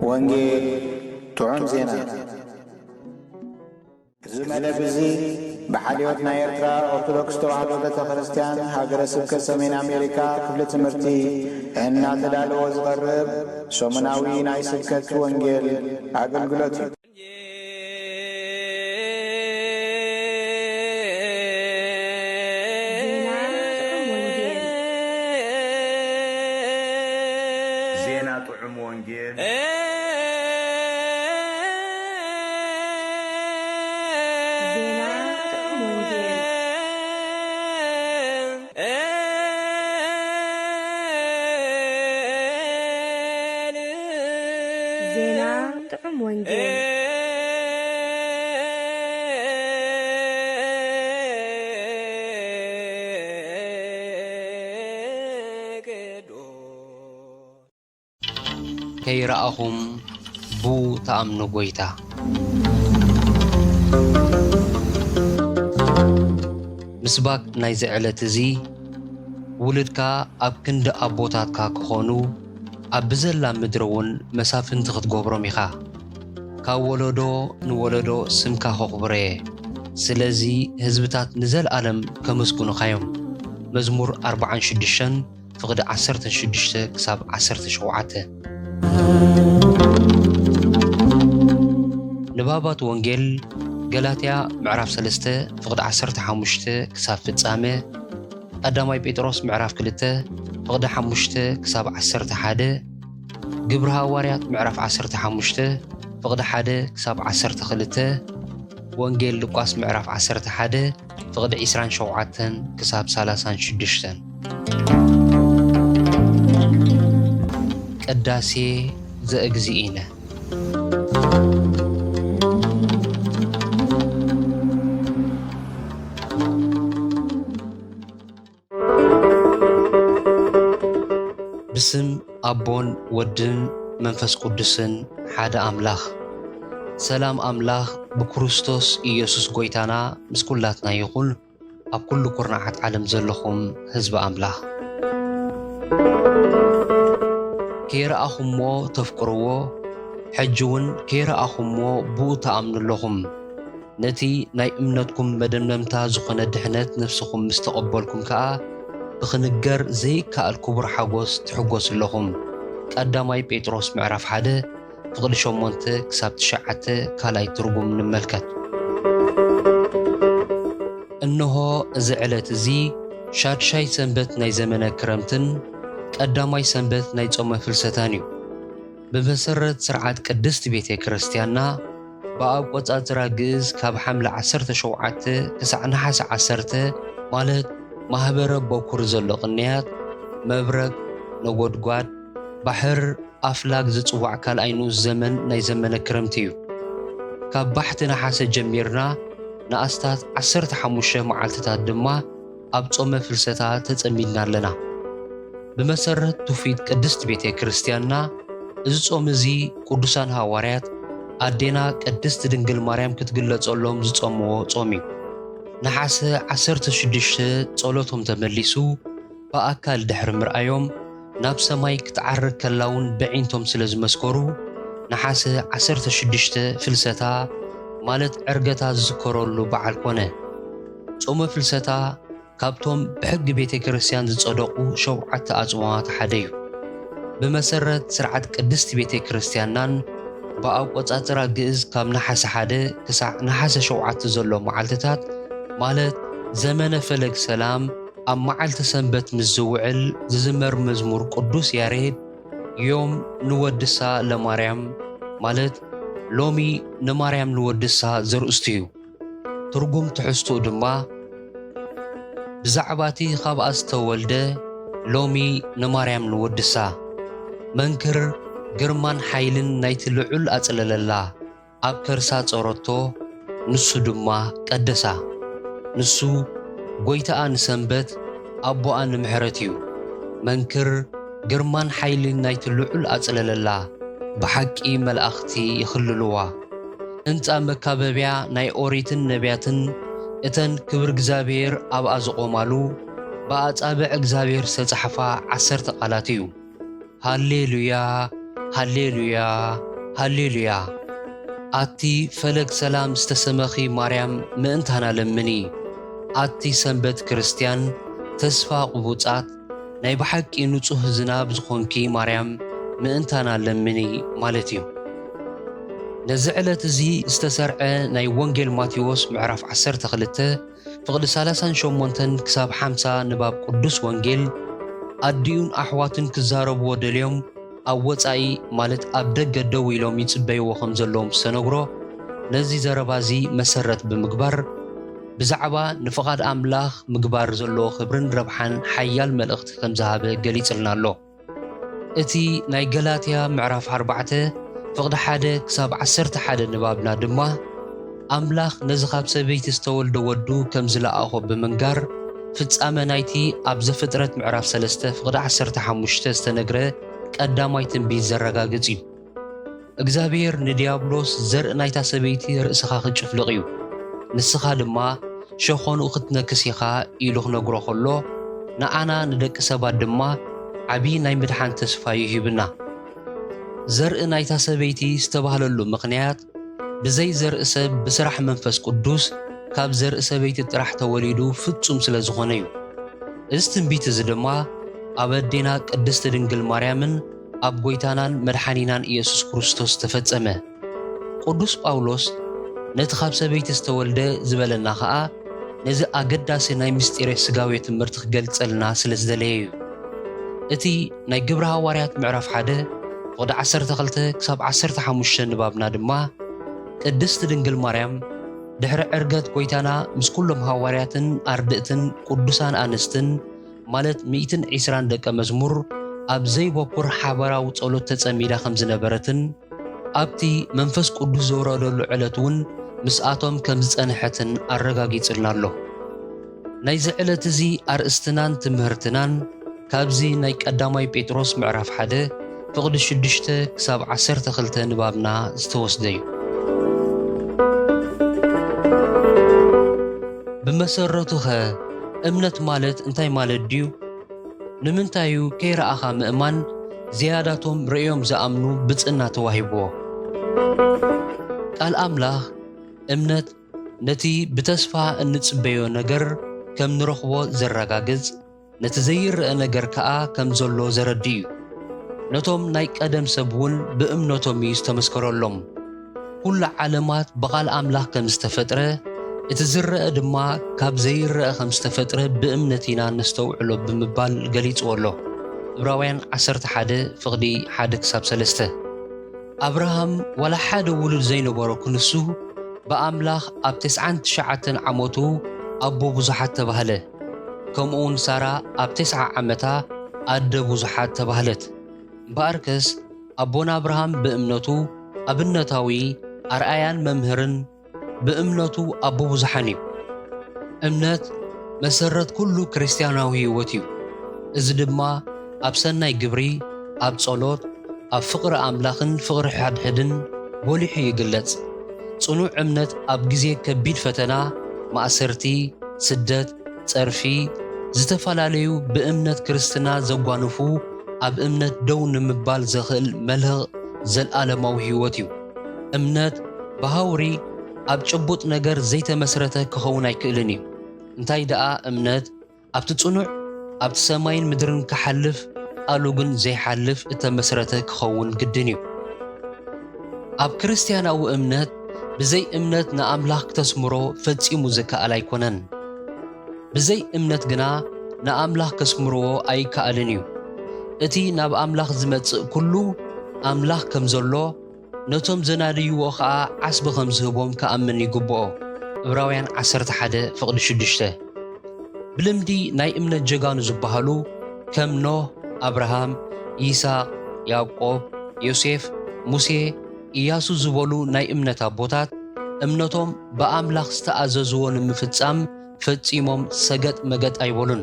ወንጌል ጥዑም ዜና ዝመለ ብዚ በሓልዮት ናይ ኤርትራ ኦርቶዶክስ ተዋህዶ ቤተ ክርስቲያን ሃገረ ስብከት ሰሜን አሜሪካ ክፍለ ትምህርቲ እናተዳለወ ዝቐርብ ሰሙናዊ ናይ ስብከት ወንጌል አገልግሎት እዩ። ዜና ጥዑም ወንጌል ከይረአኹም ቡ ተኣምኑ ጎይታ ምስባክ ናይ ዝዕለት እዚ ውልድካ ኣብ ክንዲ ኣቦታትካ ክኾኑ ኣብ ብዘላ ምድሪ እውን መሳፍንቲ ክትገብሮም ኢኻ ካብ ወለዶ ንወለዶ ስምካ ከኽብረ ስለዚ ህዝብታት ንዘለኣለም ከመስግኑኻዮም መዝሙር 46 ፍቕዲ 16 ክሳብ 17 ንባባት ወንጌል ገላትያ ምዕራፍ 3 ፍቕዲ 15 ክሳብ ፍጻመ ቀዳማይ ጴጥሮስ ምዕራፍ 2 ፍቕዲ 5 ክሳብ 11 ግብረ ሐዋርያት ምዕራፍ 15 ፍቕዲ 1 ክሳብ 12 ወንጌል ሉቃስ ምዕራፍ 11 ፍቕዲ 27 ክሳብ 36 ቅዳሴ ዘእግዚእነ ብስም አቦን ወድን መንፈስ ቅዱስን ሓደ አምላኽ ሰላም አምላኽ ብክርስቶስ ኢየሱስ ጎይታና ምስ ኩላትና ይኹን ኣብ ኩሉ ኩርናዓት ዓለም ዘለኹም ህዝቢ አምላኽ ከይረአኹሞ ተፍቅርዎ ሕጂ እውን ከይረአኹሞ ብኡ ተኣምኑለኹም ነቲ ናይ እምነትኩም መደምደምታ ዝኾነ ድሕነት ነፍስኹም ምስ ተቐበልኩም ከዓ ብኽንገር ዘይከኣል ክቡር ሓጎስ ትሕጎስለኹም ቀዳማይ ጴጥሮስ ምዕራፍ 1 ፍቕዲ 8 ክሳብ 9 ካልኣይ ትርጉም ንመልከት እነሆ እዚ ዕለት እዚ ሻድሻይ ሰንበት ናይ ዘመነ ክረምትን ቀዳማይ ሰንበት ናይ ጾመ ፍልሰታን እዩ ብመሰረት ስርዓት ቅድስት ቤተ ክርስቲያንና በአቆጻጽራ ግዕዝ ካብ ሐምለ 17 ክሳብ ነሐሴ 10 ማለት ማህበረ በኩር ዘሎ ቅንያት መብረቅ ነጎድጓድ ባሕር ኣፍላግ ዝጽዋዕ ካልኣይ ንኡስ ዘመን ናይ ዘመነ ክረምቲ እዩ ካብ ባሕቲ ነሐሴ ጀሚርና ንኣስታት 15 መዓልትታት ድማ ኣብ ጾመ ፍልሰታ ተጸሚድና ኣለና ብመሰረት ትውፊት ቅድስት ቤተ ክርስቲያንና እዚ ጾም እዚ ቅዱሳን ሐዋርያት ኣዴና ቅድስት ድንግል ማርያም ክትግለጸሎም ዝጾምዎ ጾም እዩ ነሐሴ 16 ጸሎቶም ተመሊሱ በኣካል ድሕሪ ምርኣዮም ናብ ሰማይ ክትዓርግ ከላውን ብዒንቶም ስለ ዝመስከሩ ነሐሴ 16 ፍልሰታ ማለት ዕርገታ ዝዝከረሉ በዓል ኮነ ጾመ ፍልሰታ ካብቶም ብሕጊ ቤተ ክርስቲያን ዝጸደቁ 7 ኣጽዋማት ሓደ እዩ ብመሰረት ስርዓት ቅድስት ቤተ ክርስቲያንናን በአቆጻጽራ ግዕዝ ካብ ነሐሴ 1 ክሳብ ነሐሴ 7 ዘሎ መዓልትታት ማለት ዘመነ ፈለግ ሰላም ኣብ መዓልተ ሰንበት ምስ ዝውዕል ዝዝመር መዝሙር ቅዱስ ያሬድ ዮም ንወድሳ ለማርያም ማለት ሎሚ ንማርያም ንወድሳ ዘርእስቱ እዩ ትርጉም ትሕዝትኡ ድማ ብዛዕባቲ ካብኣ ዝተወልደ ሎሚ ንማርያም ንወድሳ መንክር ግርማን ሓይልን ናይቲ ልዑል ኣጽለለላ ኣብ ከርሳ ጸረቶ ንሱ ድማ ቀደሳ ንሱ ጎይታኣ ንሰንበት ኣቦኣ ንምሕረት እዩ መንክር ግርማን ሓይልን ናይቲ ልዑል ኣጽለለላ ብሓቂ መላእኽቲ ይኽልልዋ ህንፃ መካበብያ ናይ ኦሪትን ነቢያትን እተን ክብሪ እግዚኣብሔር ኣብኣ ዝቖማሉ ብኣጻብዕ እግዚኣብሔር ዝተጻሕፋ 10 ቃላት እዩ ሃሌሉያ ሃሌሉያ ሃሌሉያ ኣቲ ፈለግ ሰላም ዝተሰመኺ ማርያም ምእንታና ለምኒ ኣቲ ሰንበት ክርስቲያን ተስፋ ቕቡጻት ናይ ብሓቂ ንጹህ ዝናብ ዝኾንኪ ማርያም ምእንታና ለምኒ ማለት እዩ ነዚ ዕለት እዚ ዝተሰርዐ ናይ ወንጌል ማቴዎስ ምዕራፍ 12 ፍቕዲ 38 ክሳብ 50 ንባብ ቅዱስ ወንጌል ኣዲኡን ኣሕዋትን ክዛረብዎ ደልዮም ኣብ ወፃኢ ማለት ኣብ ደገ ደው ኢሎም ይጽበይዎ ከም ዘለዎም ዝተነግሮ ነዚ ዘረባ እዚ መሰረት ብምግባር ብዛዕባ ንፍቓድ ኣምላኽ ምግባር ዘለዎ ክብርን ረብሓን ሓያል መልእኽቲ ከም ዝሃበ ገሊጽልና ኣሎ እቲ ናይ ገላትያ ምዕራፍ 4 ፍቕዲ 1 ክሳብ 11 ንባብና ድማ ኣምላኽ ነዚ ካብ ሰበይቲ ዝተወልደ ወዱ ከም ዝለኣኾ ብምንጋር ፍጻመ ናይቲ ኣብ ዘፍጥረት ምዕራፍ 3 ፍቕዲ 15 ዝተነግረ ቀዳማይ ትንቢት ዘረጋግጽ እዩ እግዚኣብሔር ንዲያብሎስ ዘርኢ ናይታ ሰበይቲ ርእስኻ ክጭፍልቕ እዩ ንስኻ ድማ ሸኾኑ ክትነክስ ኢኻ ኢሉ ክነግሮ ከሎ ንኣና ንደቂ ሰባት ድማ ዓብዪ ናይ ምድሓን ተስፋ ይሂብና ዘርኢ ናይታ ሰበይቲ ዝተባህለሉ ምኽንያት ብዘይ ዘርኢ ሰብ ብስራሕ መንፈስ ቅዱስ ካብ ዘርኢ ሰበይቲ ጥራሕ ተወሊዱ ፍጹም ስለ ዝኾነ እዩ እዚ ትንቢት እዚ ድማ ኣብ ኣዴና ቅድስቲ ድንግል ማርያምን ኣብ ጎይታናን መድሓኒናን ኢየሱስ ክርስቶስ ተፈጸመ ቅዱስ ጳውሎስ ነቲ ካብ ሰበይቲ ዝተወልደ ዝበለና ኸዓ ነዚ ኣገዳሲ ናይ ምስጢር ስጋዊ ትምህርቲ ክገልጸልና ስለ ዝደለየ እዩ እቲ ናይ ግብረ ሐዋርያት ምዕራፍ 1 ፍቕዲ 12 ክሳብ 15 ንባብና ድማ ቅድስቲ ድንግል ማርያም ድሕሪ ዕርገት ጎይታና ምስ ኩሎም ሐዋርያትን ኣርድእትን ቅዱሳን ኣንስትን ማለት 120 ደቀ መዝሙር ኣብ ዘይበኩር ሓበራዊ ጸሎት ተጸሚዳ ከም ዝነበረትን ኣብቲ መንፈስ ቅዱስ ዝወረደሉ ዕለት እውን ምስኣቶም ከም ዝጸንሐትን ኣረጋጊጽልና ኣሎ ናይዚ ዕለት እዚ ኣርእስትናን ትምህርትናን ካብዚ ናይ ቀዳማይ ጴጥሮስ ምዕራፍ 1 ፍቕዲ 6 ክሳብ 12 ንባብና ዝተወስደ እዩ ብመሰረቱ ኸ እምነት ማለት እንታይ ማለት ድዩ ንምንታዩ ከይረኣኻ ምእማን ዝያዳቶም ርእዮም ዝኣምኑ ብጽና ተዋሂብዎ ቃል ኣምላኽ እምነት ነቲ ብተስፋ እንጽበዮ ነገር ከም ንረኽቦ ዘረጋግጽ ነቲ ዘይርአ ነገር ከዓ ከም ዘሎ ዘረዲ እዩ ነቶም ናይ ቀደም ሰብ እውን ብእምነቶም እዩ ዝተመስከረሎም ኩሉ ዓለማት ብቓል ኣምላኽ ከም ዝተፈጥረ እቲ ዝርአ ድማ ካብ ዘይርአ ከም ዝተፈጥረ ብእምነት ኢና ነስተውዕሎ ብምባል ገሊጽዎ ኣሎ ዕብራውያን 11 ፍቕዲ 1 ክሳብ 3 ኣብርሃም ወላ ሓደ ውሉድ ዘይነበሮ ክንሱ ብኣምላኽ ኣብ 99 ዓመቱ ኣቦ ብዙሓት ተባህለ ከምኡውን ሳራ ኣብ 9 ዓመታ ኣደ ብዙሓት ተባህለት በኣርከስ ኣቦና ኣብርሃም ብእምነቱ ኣብነታዊ ኣርኣያን መምህርን ብእምነቱ ኣቦ ብዙሓን እዩ እምነት መሰረት ኩሉ ክርስቲያናዊ ህይወት እዩ እዚ ድማ ኣብ ሰናይ ግብሪ ኣብ ጸሎት ኣብ ፍቕሪ ኣምላኽን ፍቕሪ ሓድሕድን በሊሑ ይግለጽ ጽኑዕ እምነት ኣብ ግዜ ከቢድ ፈተና ማእሰርቲ ስደት ጸርፊ ዝተፈላለዩ ብእምነት ክርስትና ዘጓንፉ ኣብ እምነት ደው ንምባል ዘኽእል መልህቕ ዘለኣለማዊ ህይወት እዩ እምነት ብሃውሪ ኣብ ጭቡጥ ነገር ዘይተመስረተ ክኸውን ኣይክእልን እዩ እንታይ ደኣ እምነት ኣብቲ ጽኑዕ ኣብቲ ሰማይን ምድርን ክሓልፍ ቃሉ ግን ዘይሓልፍ እተመስረተ ክኸውን ግድን እዩ ኣብ ክርስቲያናዊ እምነት ብዘይ እምነት ንኣምላኽ ክተስምሮ ፈጺሙ ዝከኣል ኣይኮነን ብዘይ እምነት ግና ንኣምላኽ ከስምርዎ ኣይከኣልን እዩ እቲ ናብ ኣምላኽ ዝመጽእ ኩሉ ኣምላኽ ከም ዘሎ ነቶም ዘናድይዎ ኸዓ ዓስቢ ከም ዝህቦም ከኣምን ይግብኦ ዕብራውያን 11 ፍቕዲ 6 ብልምዲ ናይ እምነት ጀጋኑ ዝበሃሉ ከም ኖህ ኣብርሃም ይስሐቅ ያዕቆብ ዮሴፍ ሙሴ ኢያሱ ዝበሉ ናይ እምነት ኣቦታት እምነቶም ብኣምላኽ ዝተኣዘዝዎ ንምፍጻም ፈጺሞም ሰገጥ መገጥ ኣይበሉን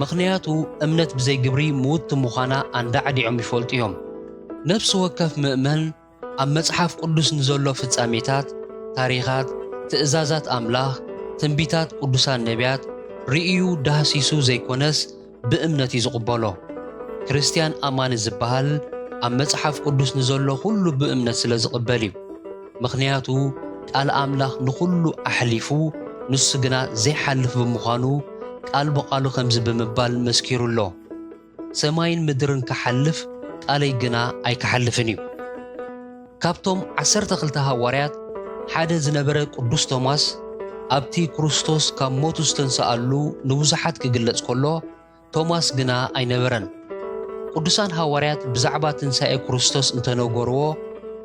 ምኽንያቱ እምነት ብዘይ ግብሪ ምውት ምዃና አንዳዕዲዖም ይፈልጡ እዮም። ነፍሲ ወከፍ ምእመን ኣብ መጽሓፍ ቅዱስ ንዘሎ ፍጻሜታት፣ ታሪኻት፣ ትእዛዛት ኣምላኽ፣ ትንቢታት ቅዱሳን ነቢያት ርእዩ ዳህሲሱ ዘይኮነስ ብእምነት እዩ ዝቕበሎ። ክርስቲያን ኣማኒ ዝበሃል ኣብ መጽሓፍ ቅዱስ ንዘሎ ኩሉ ብእምነት ስለ ዝቕበል እዩ። ምኽንያቱ ቃል ኣምላኽ ንኹሉ ኣሕሊፉ ንሱ ግና ዘይሓልፍ ብምዃኑ ቃል ብቓሉ ከምዚ ብምባል መስኪሩ ኣሎ። ሰማይን ምድርን ክሓልፍ ቃለይ ግና ኣይክሓልፍን እዩ። ካብቶም 12 ሃዋርያት ሓደ ዝነበረ ቅዱስ ቶማስ ኣብቲ ክርስቶስ ካብ ሞቱ ዝተንስኣሉ ንብዙሓት ክግለጽ ከሎ ቶማስ ግና ኣይነበረን። ቅዱሳን ሃዋርያት ብዛዕባ ትንሣኤ ክርስቶስ እንተነገርዎ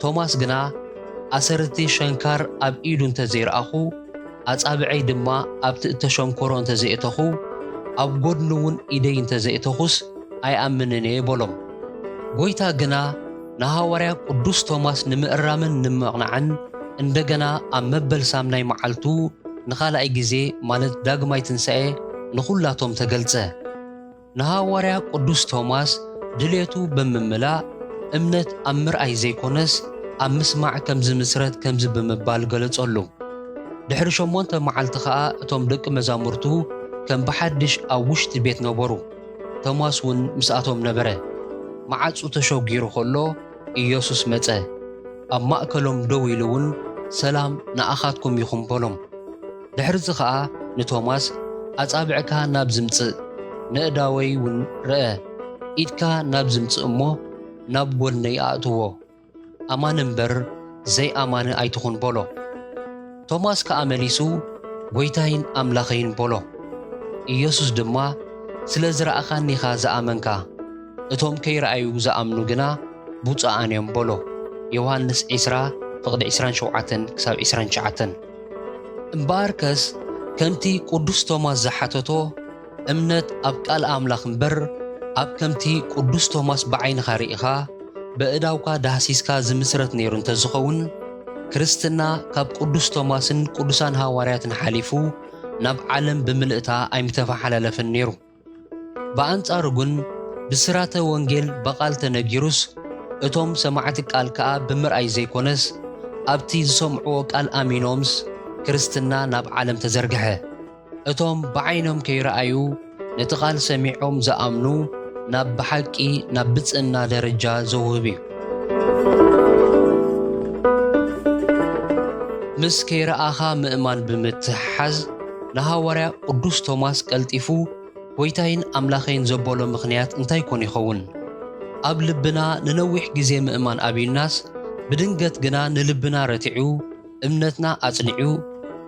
ቶማስ ግና ኣሰርቲ ሸንካር ኣብ ኢዱ እንተዘይረኣኹ ኣጻብዐይ ድማ ኣብቲ እተሸንኮሮ እንተዘይእተኹ ኣብ ጎድኑ እውን ኢደይ እንተዘይእተኹስ ኣይኣምንን እየ በሎም። ጐይታ ግና ንሃዋርያ ቅዱስ ቶማስ ንምእራምን ንምቕናዕን እንደገና ኣብ መበል ሳምናይ መዓልቱ ንኻልኣይ ግዜ ማለት ዳግማይ ትንሣኤ ንኹላቶም ተገልጸ። ንሃዋርያ ቅዱስ ቶማስ ድልየቱ ብምምላእ እምነት ኣብ ምርኣይ ዘይኮነስ ኣብ ምስማዕ ከም ዝምስረት ከምዚ ብምባል ገለጸሉ። ድሕሪ 8 መዓልቲ ኸዓ እቶም ደቂ መዛሙርቱ ከም ብሓድሽ ኣብ ውሽጢ ቤት ነበሩ። ቶማስ እውን ምስኣቶም ነበረ። መዓጹ ተሸጊሩ ከሎ ኢየሱስ መጸ። ኣብ ማእከሎም ደው ኢሉ እውን ሰላም ንኣኻትኩም ይኹን በሎም። ድሕሪዚ ኸዓ ንቶማስ ኣጻብዕካ ናብ ዝምጽእ ንእዳወይ እውን ርአ፣ ኢድካ ናብ ዝምጽእ እሞ ናብ ጐድነይ ኣእትዎ፣ ኣማን እምበር ዘይኣማነ ኣይትኹን በሎ። ቶማስ ከዓ መሊሱ ጐይታይን ኣምላኸይን በሎ። ኢየሱስ ድማ ስለ ዝረኣኻኒ ኢኻ ዝኣመንካ፣ እቶም ከይረኣዩ ዝኣምኑ ግና ብፁዓን እዮም በሎ። ዮሃንስ 20:27-29 እምበኣርከስ ከምቲ ቅዱስ ቶማስ ዝሓተቶ እምነት ኣብ ቃል ኣምላኽ እምበር ኣብ ከምቲ ቅዱስ ቶማስ ብዓይንኻ ርኢኻ በእዳውካ ዳህሲስካ ዝምስረት ነይሩ እንተዝኸውን ክርስትና ካብ ቅዱስ ቶማስን ቅዱሳን ሃዋርያትን ሓሊፉ ናብ ዓለም ብምልእታ ኣይምተፈሓላለፈን ነይሩ። ብኣንጻሩ ግን ብስራተ ወንጌል በቓል ተነጊሩስ እቶም ሰማዕቲ ቃል ከዓ ብምርኣይ ዘይኮነስ ኣብቲ ዝሰምዕዎ ቃል ኣሚኖምስ ክርስትና ናብ ዓለም ተዘርግሐ። እቶም ብዓይኖም ከይረኣዩ ነቲ ቃል ሰሚዖም ዝኣምኑ ናብ ብሓቂ ናብ ብፅዕና ደረጃ ዘውህብ እዩ። ምስ ከይረኣኻ ምእማን ብምትሓዝ ንሃዋርያ ቅዱስ ቶማስ ቀልጢፉ ጐይታይን ኣምላኸይን ዘበሎ ምኽንያት እንታይ ኮን ይኸውን? ኣብ ልብና ንነዊሕ ግዜ ምእማን ኣብዩናስ ብድንገት ግና ንልብና ረቲዑ እምነትና ኣጽኒዑ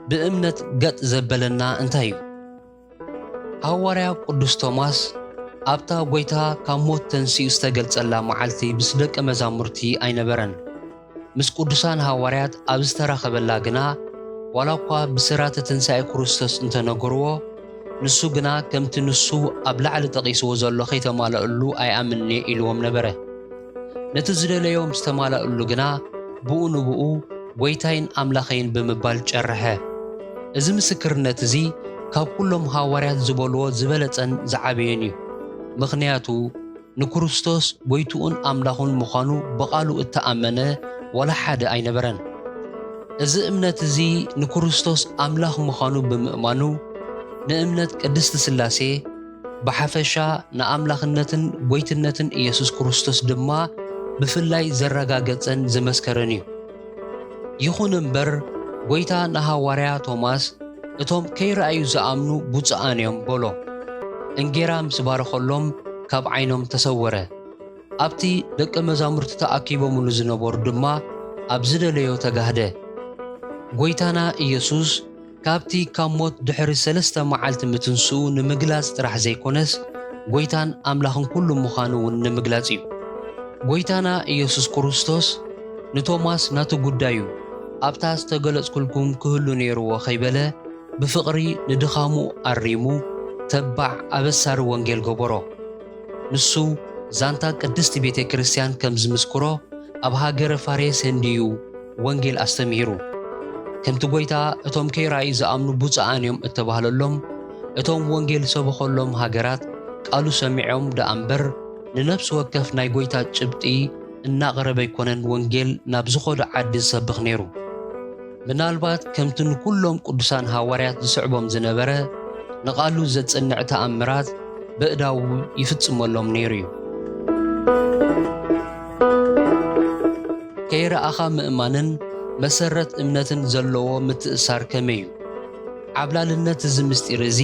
ብእምነት ገጥ ዘበለና እንታይ እዩ? ሃዋርያ ቅዱስ ቶማስ ኣብታ ጐይታ ካብ ሞት ተንሲኡ ዝተገልጸላ መዓልቲ ምስ ደቀ መዛሙርቲ ኣይነበረን። ምስ ቅዱሳን ሃዋርያት ኣብ ዝተራኸበላ ግና ዋላ እኳ ብስራተ ትንሣኤ ክርስቶስ እንተነገርዎ ንሱ ግና ከምቲ ንሱ ኣብ ላዕሊ ጠቒስዎ ዘሎ ከይተማልአሉ ኣይኣምንን ኢልዎም ነበረ። ነቲ ዝደለዮም ዝተማልአሉ ግና ብኡ ንብኡ ጐይታይን ኣምላኸይን ብምባል ጨርሐ። እዚ ምስክርነት እዚ ካብ ኩሎም ሃዋርያት ዝበልዎ ዝበለጸን ዝዓበየን እዩ። ምኽንያቱ ንክርስቶስ ጐይትኡን ኣምላኹን ምዃኑ ብቓሉ እተኣመነ ወላ ሓደ ኣይነበረን። እዚ እምነት እዚ ንክርስቶስ ኣምላኽ ምዃኑ ብምእማኑ ንእምነት ቅድስቲ ሥላሴ ብሓፈሻ ንኣምላኽነትን ጐይትነትን ኢየሱስ ክርስቶስ ድማ ብፍላይ ዘረጋገጸን ዝመስከረን እዩ። ይኹን እምበር ጐይታ ንሃዋርያ ቶማስ እቶም ከይረኣዩ ዝኣምኑ ብፁዓን እዮም በሎ። እንጌራ ምስ ባረኸሎም ካብ ዓይኖም ተሰወረ። ኣብቲ ደቀ መዛሙርቲ ተኣኪቦምሉ ዝነበሩ ድማ ኣብ ዝደለዮ ተጋህደ። ጐይታና ኢየሱስ ካብቲ ካብ ሞት ድሕሪ 3 መዓልቲ ምትንስኡ ንምግላጽ ጥራሕ ዘይኮነስ ጐይታን ኣምላኽን ኩሉ ምዃኑ እውን ንምግላጽ እዩ። ጐይታና ኢየሱስ ክርስቶስ ንቶማስ ናቱ ጉዳዩ ኣብታ ዝተገለጽኩልኩም ክህሉ ነይርዎ ኸይበለ ብፍቕሪ ንድኻሙ ኣሪሙ ተባዕ ኣበሳሪ ወንጌል ገበሮ። ንሱ ዛንታ ቅድስቲ ቤተ ክርስቲያን ከም ዝምስክሮ ኣብ ሃገረ ፋሬስ ህንድዩ ወንጌል ኣስተምሂሩ። ከምቲ ጐይታ እቶም ከይረኣዩ ዝኣምኑ ብፁዓን እዮም እተባህለሎም እቶም ወንጌል ሰበኸሎም ሃገራት ቃሉ ሰሚዖም ደኣምበር ንነፍሲ ወከፍ ናይ ጎይታ ጭብጢ እናቕረበ ይኮነን ወንጌል ናብ ዝኸዱ ዓዲ ዝሰብኽ ነይሩ። ምናልባት ከምቲ ንኩሎም ቅዱሳን ሐዋርያት ዝስዕቦም ዝነበረ ንቓሉ ዘጽንዕ ተኣምራት በእዳው ይፍጽመሎም ነይሩ እዩ። ከይረኣኻ ምእማንን መሰረት እምነትን ዘለዎ ምትእሳር ከመይ እዩ? ዓብላልነት እዚ ምስጢር እዚ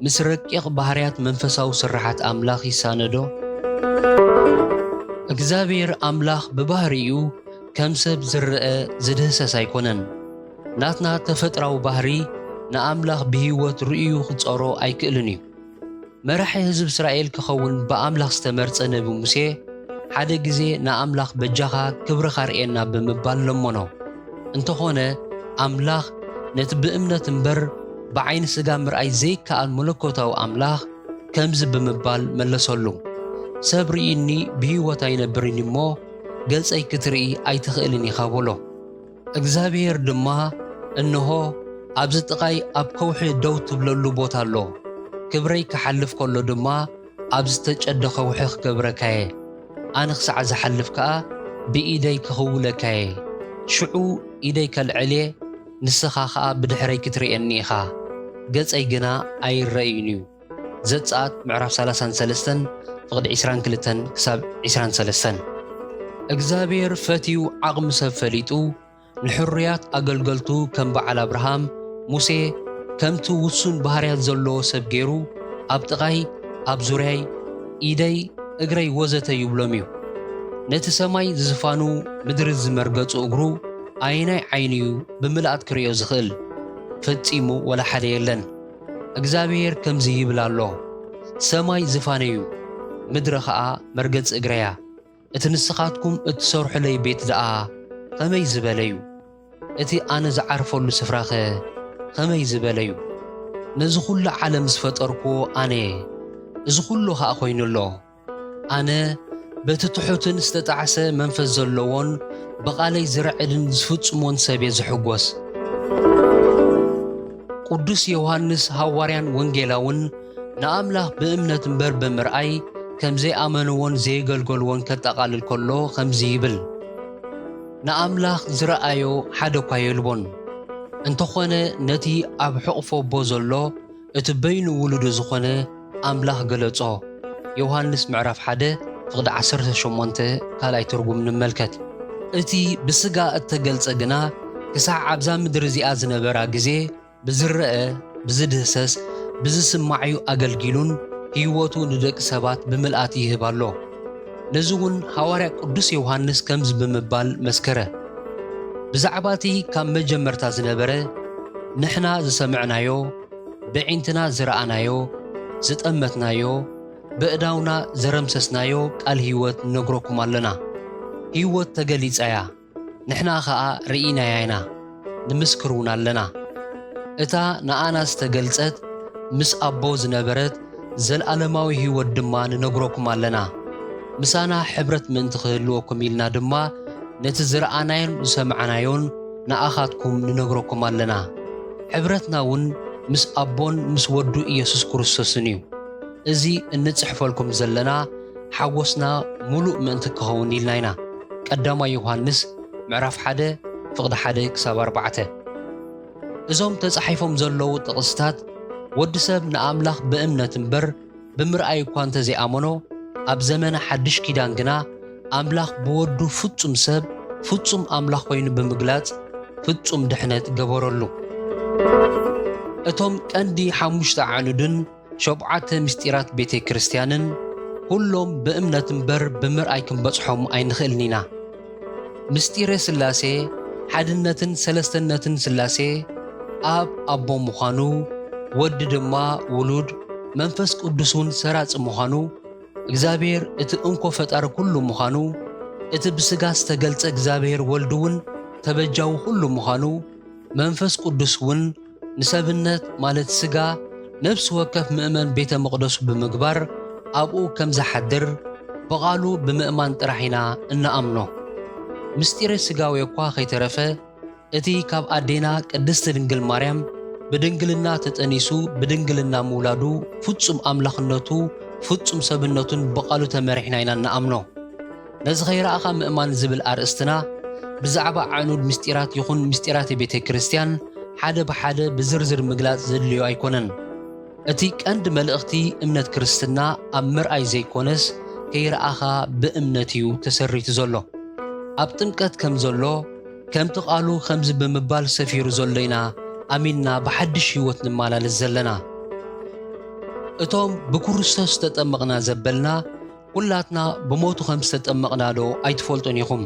ምስ ረቂቕ ባህርያት መንፈሳዊ ስራሓት ኣምላኽ ይሳነዶ? እግዚአብሔር ኣምላኽ ብባህሪኡ ከም ሰብ ዝርአ ዝድህሰስ ኣይኮነን። ናትና ተፈጥራዊ ባህሪ ንኣምላኽ ብህይወት ርእዩ ክጸሮ ኣይክእልን እዩ። መራሒ ህዝቢ እስራኤል ክኸውን ብኣምላኽ ዝተመርጸ ነቢ ሙሴ ሓደ ግዜ ንኣምላኽ በጃኻ ክብርኻ ርኤና ብምባል ለሞኖ። እንተኾነ ኣምላኽ ነቲ ብእምነት እምበር ብዓይኒ ስጋ ምርኣይ ዘይከኣል መለኮታዊ ኣምላኽ ከምዚ ብምባል መለሰሉ። ሰብ ርኢኒ ብህይወት ኣይነብርን እሞ ገጸይ ክትርኢ ኣይትኽእልን ኢኻ በሎ። እግዚኣብሔር ድማ እንሆ ኣብዚ ጥቓይ ኣብ ከውሒ ደው ትብለሉ ቦታ ኣሎ፣ ክብረይ ክሓልፍ ከሎ ድማ ኣብ ዝተጨደ ከውሒ ክገብረካየ፣ ኣነ ክሳዕ ዝሓልፍ ከኣ ብኢደይ ክኽውለካየ፣ ሽዑ ኢደይ ከልዕልየ ንስኻ ኸኣ ብድሕረይ ክትርእየኒ ኢኻ፣ ገጸይ ግና ኣይረአዩን እዩ። ዘጸአት ምዕራፍ 33 ፍቕዲ 22 ክሳብ 23። እግዚኣብሔር ፈትዩ ዓቕሚ ሰብ ፈሊጡ ንሕሩያት ኣገልገልቱ ከም በዓል አብርሃም ሙሴ ከምቲ ውሱን ባህርያት ዘለዎ ሰብ ገይሩ ኣብ ጥቓይ ኣብ ዙርያይ ኢደይ እግረይ ወዘተ ይብሎም እዩ። ነቲ ሰማይ ዝዝፋኑ ምድሪ ዝመርገጹ እግሩ ኣይናይ ዓይኒ እዩ ብምልኣት ክርእዮ ዝኽእል ፈጺሙ ወላ ሓደ የለን። እግዚኣብሔር ከምዚ ይብል ኣሎ፣ ሰማይ ዝፋነዩ ምድሪ ኸኣ መርገጽ እግረያ፣ እቲ ንስኻትኩም እትሰርሑለይ ቤት ደኣ ኸመይ ዝበለ እዩ፣ እቲ ኣነ ዝዓርፈሉ ስፍራኸ ኸመይ ዝበለ እዩ። ነዚ ኹሉ ዓለም ዝፈጠርክዎ ኣነ እዚ ኹሉ ኸኣ ኾይኑሎ ኣነ በቲ ትሑትን ዝተጣዕሰ መንፈስ ዘለዎን በቓለይ ዝርዕድን ዝፍጽሞን ሰብ እየ ዝሕጐስ። ቅዱስ ዮሐንስ ሐዋርያን ወንጌላውን ንኣምላኽ ብእምነት እምበር ብምርኣይ ከም ዘይኣመንዎን ዘይገልገልዎን ከጠቓልል ከሎ ከምዚ ይብል፣ ንኣምላኽ ዝረኣዮ ሓደ እኳ የልቦን። እንተኾነ ነቲ ኣብ ሕቑፎ ቦ ዘሎ እቲ በይኑ ውሉዱ ዝኾነ ኣምላኽ ገለጾ። ዮሐንስ ምዕራፍ 1 ፍቕዲ 18 ካልኣይ ትርጉም ንመልከት። እቲ ብስጋ እተገልጸ ግና ክሳዕ ኣብዛ ምድሪ እዚኣ ዝነበራ ግዜ ብዝርአ ብዝድህሰስ ብዝስማዕዩ ኣገልጊሉን ህይወቱ ንደቂ ሰባት ብምልኣት ይህብ ኣሎ። ነዚ እውን ሐዋርያ ቅዱስ ዮሐንስ ከምዚ ብምባል መስከረ፣ ብዛዕባ እቲ ካብ መጀመርታ ዝነበረ ንሕና ዝሰምዕናዮ ብዒንትና ዝረኣናዮ ዝጠመትናዮ ብእዳውና ዘረምሰስናዮ ቃል ህይወት ነግረኩም ኣለና። ህይወት ተገሊጸያ ንሕና ኸኣ ርኢናያ ኢና ንምስክር እውን ኣለና። እታ ንኣና ዝተገልጸት ምስ ኣቦ ዝነበረት ዘለኣለማዊ ህይወት ድማ ንነግረኩም ኣለና። ምሳና ሕብረት ምእንቲ ክህልወኩም ኢልና ድማ ነቲ ዝረኣናዮን ዝሰምዓናዮን ንኣኻትኩም ንነግረኩም ኣለና። ሕብረትና እውን ምስ ኣቦን ምስ ወዱ ኢየሱስ ክርስቶስን እዩ። እዚ እንጽሕፈልኩም ዘለና ሓጎስና ሙሉእ ምእንቲ ክኸውን ኢልና ኢና። ቀዳማይ ዮሐንስ ምዕራፍ 1 ፍቕዲ 1 ክሳብ 4። እዞም ተጻሒፎም ዘለዉ ጥቕስታት ወዲ ሰብ ንኣምላኽ ብእምነት እምበር ብምርኣይ እኳ እንተዘይኣመኖ ኣብ ዘመነ ሓድሽ ኪዳን ግና ኣምላኽ ብወዱ ፍጹም ሰብ ፍጹም ኣምላኽ ኮይኑ ብምግላጽ ፍጹም ድሕነት ገበረሉ። እቶም ቀንዲ 5 ዓንድን 7 ምስጢራት ቤተ ክርስቲያንን ኩሎም ብእምነት እምበር ብምርኣይ ክንበጽሖም ኣይንኽእልን ኢና። ምስጢረ ሥላሴ ሓድነትን ሰለስተነትን ሥላሴ ኣብ ኣቦ ምዃኑ፣ ወዲ ድማ ውሉድ፣ መንፈስ ቅዱስን ሰራጽ ምዃኑ፣ እግዚኣብሔር እቲ እንኮ ፈጣሪ ኩሉ ምዃኑ፣ እቲ ብስጋ ዝተገልጸ እግዚኣብሔር ወልድውን ተበጃዊ ኩሉ ምዃኑ፣ መንፈስ ቅዱስውን ንሰብነት ማለት ስጋ ነፍሲ ወከፍ ምእመን ቤተ መቕደሱ ብምግባር ኣብኡ ከም ዝሓድር ብቓሉ ብምእማን ጥራሕ ኢና እንኣምኖ። ምስጢረ ስጋዊ እኳ ከይተረፈ እቲ ካብ ኣዴና ቅድስቲ ድንግል ማርያም ብድንግልና ተጠኒሱ ብድንግልና ምውላዱ ፍጹም ኣምላኽነቱ ፍጹም ሰብነቱን በቃሉ ተመሪሕና ኢና ንኣምኖ ነዚ ኸይረኣኻ ምእማን ዝብል ኣርእስትና ብዛዕባ ዓኑድ ምስጢራት ይኹን ምስጢራት ቤተ ክርስቲያን ሓደ ብሓደ ብዝርዝር ምግላጽ ዘድልዮ ኣይኮነን እቲ ቀንዲ መልእኽቲ እምነት ክርስትና ኣብ ምርኣይ ዘይኮነስ ከይረኣኻ ብእምነት እዩ ተሰሪቱ ዘሎ ኣብ ጥምቀት ከም ዘሎ ከምቲ ቃሉ ከምዚ ብምባል ሰፊሩ ዘሎ ኢና ኣሚንና ብሓድሽ ህይወት ንመላለስ ዘለና እቶም ብክርስቶስ ተጠመቕና ዘበልና ኩላትና ብሞቱ ከም ዝተጠመቕና ዶ ኣይትፈልጡን ኢኹም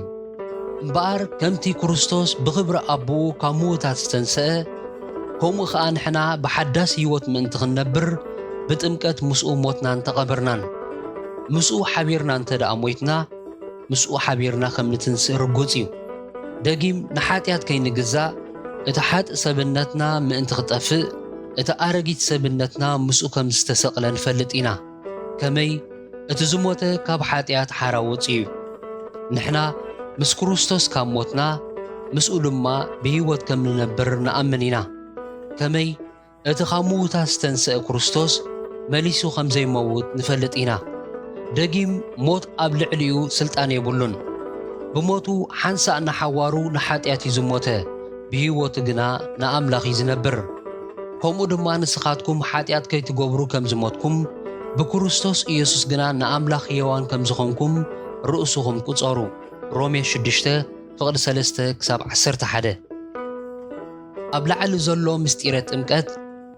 እምበኣር ከምቲ ክርስቶስ ብኽብሪ ኣቦኡ ካብ ምዉታት ዝተንስአ ከምኡ ከዓ ንሕና ብሓዳስ ህይወት ምእንቲ ክንነብር ብጥምቀት ምስኡ ሞትናን ተቐብርናን ምስኡ ሓቢርና እንተ ደኣ ሞይትና ምስኡ ሓቢርና ከም ንትንስእ ርጉፅ እዩ ደጊም ንሓጢኣት ከይንግዛእ እቲ ሓጥእ ሰብነትና ምእንቲ ክጠፍእ እቲ ኣረጊት ሰብነትና ምስኡ ከም ዝተሰቕለ ንፈልጥ ኢና ከመይ እቲ ዝሞተ ካብ ሓጢኣት ሓራውፅ እዩ ንሕና ምስ ክርስቶስ ካብ ሞትና ምስኡ ድማ ብህይወት ከም ንነብር ንኣምን ኢና ከመይ እቲ ካብ ምዉታት ዝተንስአ ክርስቶስ መሊሱ ከም ዘይመውት ንፈልጥ ኢና ደጊም ሞት ኣብ ልዕሊኡ ስልጣን የብሉን ብሞቱ ሓንሳእ ናሓዋሩ ንሓጢኣት እዩ ዝሞተ ብህይወቱ ግና ንኣምላኽ እዩ ዝነብር ከምኡ ድማ ንስኻትኩም ሓጢኣት ከይትገብሩ ከም ዝሞትኩም ብክርስቶስ ኢየሱስ ግና ንኣምላኽ ሕያዋን ከም ዝኾንኩም ርእሱኹም ቁፀሩ ሮሜ 6:3-11 ኣብ ላዕሊ ዘሎ ምስጢረ ጥምቀት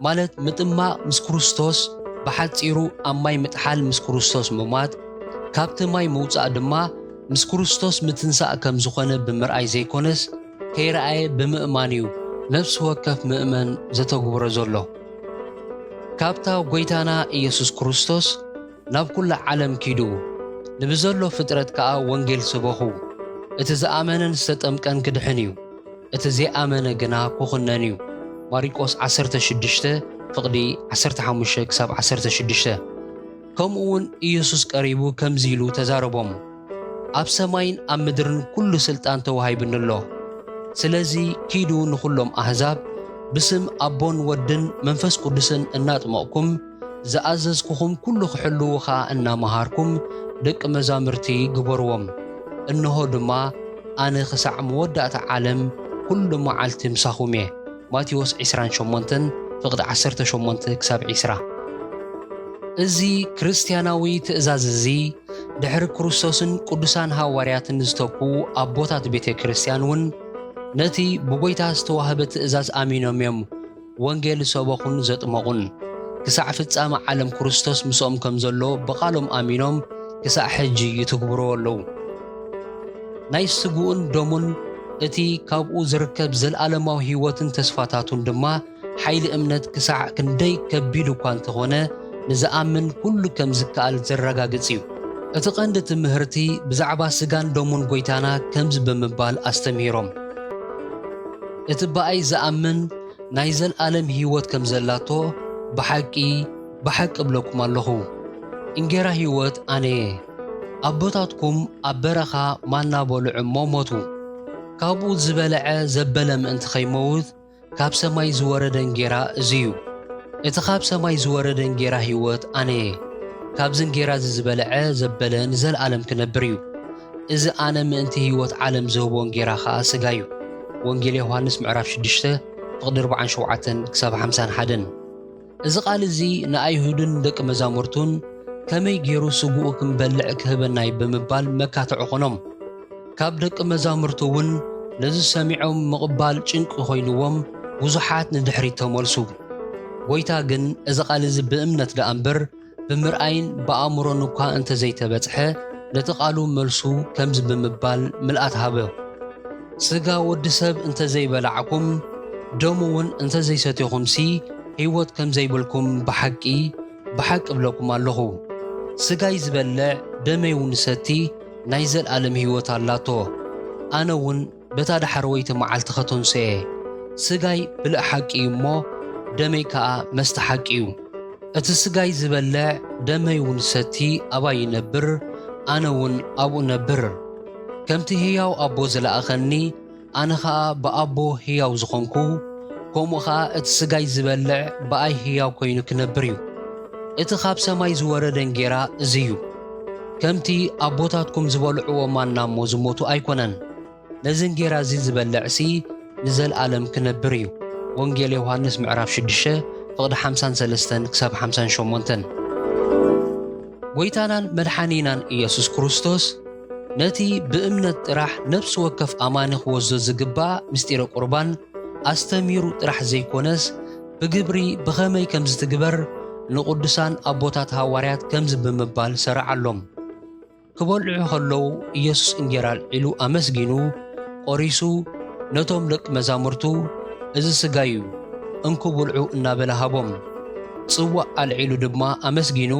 ማለት ምጥማቕ ምስ ክርስቶስ ብሓፂሩ ኣብ ማይ ምጥሓል ምስ ክርስቶስ ምሟት ካብቲ ማይ ምውፃእ ድማ ምስ ክርስቶስ ምትንሳእ ከም ዝኾነ ብምርኣይ ዘይኮነስ ከይረኣየ ብምእማን እዩ ነፍሲ ወከፍ ምእመን ዘተግብሮ ዘሎ ካብታ ጎይታና ኢየሱስ ክርስቶስ ናብ ኩላ ዓለም ኪዱ ንብዘሎ ፍጥረት ከዓ ወንጌል ስበኹ እቲ ዝኣመነን ዝተጠምቀን ክድሕን እዩ እቲ ዘይኣመነ ግና ክኹነን እዩ ማርቆስ 16:15-16 ከምኡውን ኢየሱስ ቀሪቡ ከምዚ ኢሉ ተዛረቦም ኣብ ሰማይን ኣብ ምድርን ኩሉ ስልጣን ተዋሂብኒ ኣሎ ስለዚ ኪዱ ንኹሎም ኣሕዛብ ብስም ኣቦን ወድን መንፈስ ቅዱስን እናጥመቕኩም ዝኣዘዝኩኹም ኩሉ ክሕልውኻ እናመሃርኩም ደቂ መዛሙርቲ ግበርዎም እንሆ ድማ ኣነ ክሳዕ መወዳእታ ዓለም ኩሉ መዓልቲ ምሳኹም እየ ማቴዎስ 28:18-20 እዚ ክርስቲያናዊ ትእዛዝ እዚ ድሕሪ ክርስቶስን ቅዱሳን ሃዋርያትን ዝተኩ ኣቦታት ቤተ ክርስቲያን እውን ነቲ ብጎይታ ዝተዋህበ ትእዛዝ ኣሚኖም እዮም ወንጌል ሰበኹን ዘጥመቑን ክሳዕ ፍጻመ ዓለም ክርስቶስ ምስኦም ከም ዘሎ ብቓሎም ኣሚኖም ክሳዕ ሕጂ ይትግብሮ ኣለዉ ናይ ስጉኡን ደሙን እቲ ካብኡ ዝርከብ ዘለኣለማዊ ህይወትን ተስፋታቱን ድማ ሓይሊ እምነት ክሳዕ ክንደይ ከቢድ እኳ እንተኾነ ንዝኣምን ኩሉ ከም ዝከኣል ዘረጋግፅ እዩ እቲ ቀንዲ ትምህርቲ ብዛዕባ ስጋን ደሙን ጎይታና ከምዚ ብምባል ኣስተምሂሮም እቲ በኣይ ዝኣምን ናይ ዘለኣለም ህይወት ከም ዘላቶ ብሓቂ ብለኩም ኣለኹ እንጌራ ህይወት ኣነ ኣቦታትኩም ኣብ በረኻ ማና በልዑ እሞ ሞቱ ካብኡ ዝበልዐ ዘበለ ምእንቲ ኸይመውት ካብ ሰማይ ዝወረደ እንጌራ እዚ እዩ እቲ ካብ ሰማይ ዝወረደ እንጌራ ህይወት ኣነ ካብዚ እንጌራ ዝበልዐ ዘበለ ንዘለኣለም ክነብር እዩ እዚ ኣነ ምእንቲ ህይወት ዓለም ዝህቦ እንጌራ ከዓ ስጋ እዩ ወንጌል ዮሐንስ ምዕራፍ 6:47-51 እዚ ቃል እዚ ንኣይሁድን ደቂ መዛሙርቱን ከመይ ገይሩ ስጉኡ ክንበልዕ ክህበናይ ብምባል መካትዕ ኾኖም ካብ ደቂ መዛሙርቱ እውን ነዚ ሰሚዖም ምቕባል ጭንቂ ኮይኑዎም ብዙሓት ንድሕሪት ተመልሱ ጎይታ ግን እዚ ቃል እዚ ብእምነት ደኣ እምበር ብምርኣይን ብኣእምሮን እኳ እንተዘይተበፅሐ ነቲ ቃሉ መልሱ ከምዚ ብምባል ምልኣት ሃበ ስጋ ወዲ ሰብ እንተዘይበላዕኩም ደሙ እውን እንተዘይሰትኹምሲ ህይወት ከም ዘይብልኩም ብሓቂ ብለኩም ኣለኹ ስጋይ ዝበልዕ ደመይ እውን ሰቲ ናይ ዘለኣለም ህይወት ኣላቶ ኣነ እውን በታ ድሓር ወይቲ መዓልቲ ኸተንስየ ስጋይ ብልዕ ሓቂ እዩ እሞ ደመይ ከዓ መስተ ሓቂ እዩ እቲ ስጋይ ዝበልዕ ደመይ እውን ሰቲ ኣባይ ይነብር ኣነ እውን ኣብኡ ነብር ከምቲ ህያው ኣቦ ዝለኣኸኒ ኣነ ከዓ ብኣቦ ህያው ዝኾንኩ ከምኡ ከዓ እቲ ስጋይ ዝበልዕ ብኣይ ህያው ኮይኑ ክነብር እዩ እቲ ካብ ሰማይ ዝወረደ እንጌራ እዝዩ ከምቲ ኣቦታትኩም ዝበልዕዎ ማና እሞ ዝሞቱ ኣይኮነን ነዚ እንጌራ እዚ ዝበልዕሲ ንዘለኣለም ክነብር እዩ ወንጌል ዮሐንስ ምዕራፍ 6 ፍቕዲ 53 ክሳብ 58 ጎይታናን መድሓኒናን ኢየሱስ ክርስቶስ ነቲ ብእምነት ጥራሕ ነፍሲ ወከፍ ኣማኒ ክወስዶ ዝግባእ ምስጢረ ቁርባን ኣስተሚሩ ጥራሕ ዘይኮነስ ብግብሪ ብኸመይ ከም ዝትግበር ንቅዱሳን ኣቦታት ሐዋርያት ከምዚ ብምባል ሰርዓሎም ክበልዑ ከለዉ ኢየሱስ እንጌራ አልዒሉ ኣመስጊኑ ቆሪሱ ነቶም ደቂ መዛሙርቱ እዚ ስጋይ እዩ እንኩ ብልዑ እናበለ ሃቦም ጽዋእ አልዒሉ ድማ ኣመስጊኑ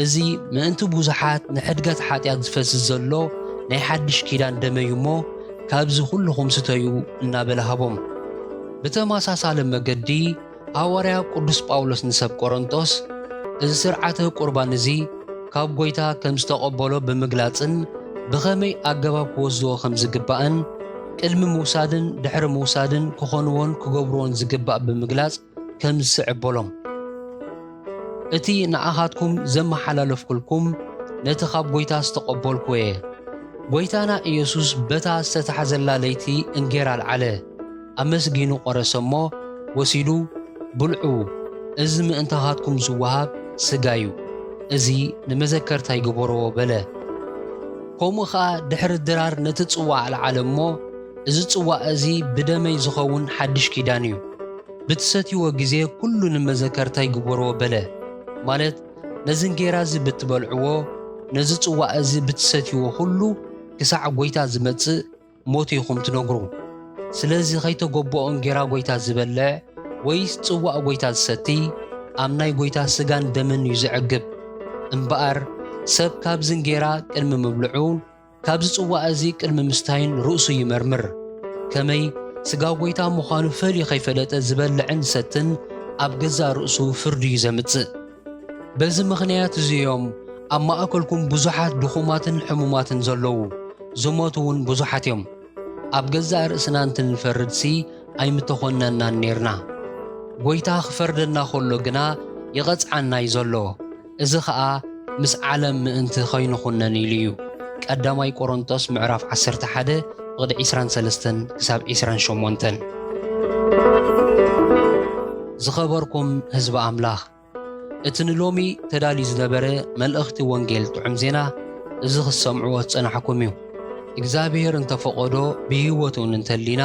እዚ ምእንቲ ብዙሓት ንሕድገት ሓጢአት ዝፈስስ ዘሎ ናይ ሓድሽ ኪዳን ደመዩ እሞ ካብዚ ኩልኹም ስተዩ እናበለ ሃቦም ብተመሳሳሊ መገዲ ሐዋርያ ቅዱስ ጳውሎስ ንሰብ ቆሮንቶስ እዚ ስርዓተ ቁርባን እዚ ካብ ጎይታ ከም ዝተቐበሎ ብምግላጽን ብኸመይ ኣገባብ ክወስድዎ ከም ዝግባእን ቅድሚ ምውሳድን ድሕሪ ምውሳድን ክኾንዎን ክገብርዎን ዝግባእ ብምግላጽ ከም ዝስዕበሎም እቲ ንኣኻትኩም ዘመሓላለፍኩልኩም ነቲ ካብ ጎይታ ዝተቐበልኩ እየ ጎይታና ኢየሱስ በታ ዝተታሕዘላ ለይቲ እንጌራ አልዓለ ኣመስጊኑ ቆረሰ እሞ ወሲዱ ብልዑ እዚ ምእንታኻትኩም ዝወሃብ ስጋዩ እዚ ንመዘከርታ ይግበርዎ በለ ከምኡ ኸኣ ድሕሪ ድራር ነቲ ጽዋዕ አልዓለ እሞ እዚ ጽዋዕ እዚ ብደመይ ዝኸውን ሓድሽ ኪዳን እዩ ብትሰትይዎ ግዜ ኩሉ ንመዘከርታ ይግበርዎ በለ ማለት ነዚ እንጌራ እዚ ብትበልዕዎ ነዚ ጽዋዕ እዚ ብትሰትይዎ ሁሉ ክሳዕ ጎይታ ዝመጽእ ሞት ኢኹም ትነግሩ ስለዚ ከይተጎብኦ እንጌራ ጎይታ ዝበልዕ ወይስ ጽዋዕ ጎይታ ዝሰቲ ኣብ ናይ ጎይታ ስጋን ደምን እዩ ዝዕግብ እምበኣር ሰብ ካብዚ እንጌራ ቅድሚ ምብልዑን ካብዚ ጽዋዕ እዚ ቅድሚ ምስታይን ርእሱ ይመርምር ከመይ ስጋ ጎይታ ምዃኑ ፈልዩ ከይፈለጠ ዝበልዕን ሰትን ኣብ ገዛ ርእሱ ፍርዲ እዩ ዘምጽእ በዚ ምኽንያት እዚኦም ኣብ ማእከልኩም ብዙሓት ድኹማትን ሕሙማትን ዘለዉ ዝሞቱ እውን ብዙሓት እዮም ኣብ ገዛ ርእስና እንትንፈርድሲ ኣይምተኾነናን ነርና ጎይታ ክፈርደና ከሎ ግና ይቐጽዓና እዩ ዘሎ እዚ ኸኣ ምስ ዓለም ምእንቲ ኸይንኹነን ኢሉ እዩ ቀዳማይ ቆሮንቶስ ምዕራፍ 11 ቅዲ 23 ክሳብ 28 ዝኸበርኩም ህዝቢ ኣምላኽ እቲ ንሎሚ ተዳልዩ ዝነበረ መልእኽቲ ወንጌል ጥዑም ዜና እዚ ክሰምዕዎ ዝጸናሕኩም እዩ እግዚኣብሔር እንተፈቐዶ ብህይወቱ እንተሊና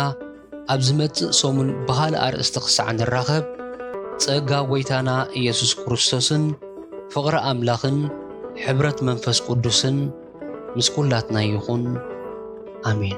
ኣብ ዝመጽእ ሰሙን ብኻልእ ኣርእስቲ ክሳዕ ንራኸብ ጸጋ ጎይታና ኢየሱስ ክርስቶስን ፍቕሪ ኣምላኽን ሕብረት መንፈስ ቅዱስን ምስ ኩላትና ይኹን ኣሜን